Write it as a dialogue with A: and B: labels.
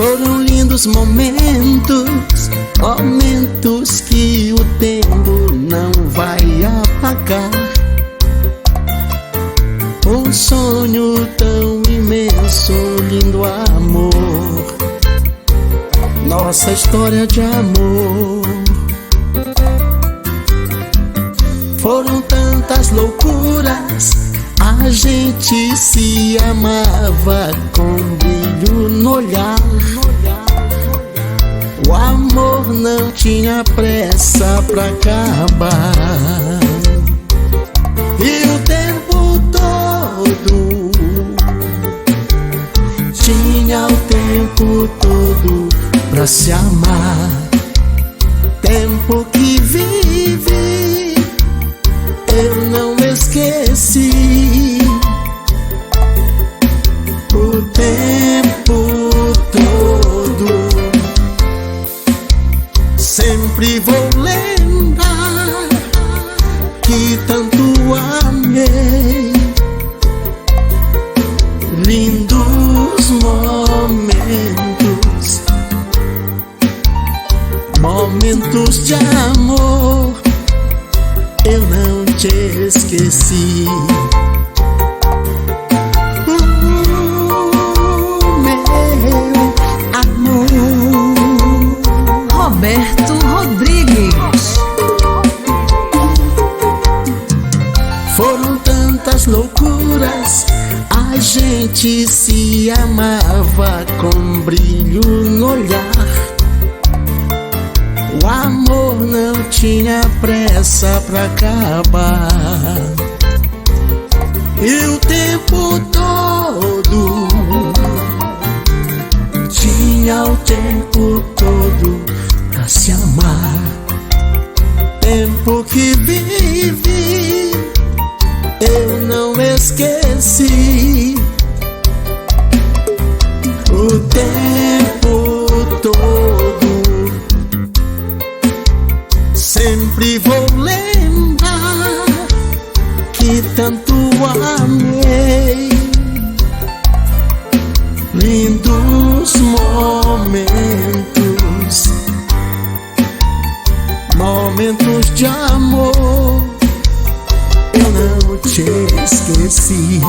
A: Foram lindos momentos, momentos que o tempo não vai apagar. Um sonho tão imenso, lindo amor, nossa história de amor. Foram tantas loucuras, a gente se amava com brilho no olhar. O amor não tinha pressa pra acabar. E o tempo todo tinha o tempo todo pra se amar. Tempo que vive eu não esqueci. O tempo todo sempre vou lembrar que tanto amei. Lindos momentos, momentos de amor, eu não te esqueci. Meu amor.
B: Roberto Rodrigues.
A: Foram tantas loucuras, a gente se amava com brilho no olhar. O amor não tinha pressa pra acabar. E o tempo todo tinha o tempo todo pra se amar. Tempo que vive eu não esqueci. O tempo todo sempre vou lembrar que tanto amei. Lindos momentos, momentos de amor, eu não te esqueci.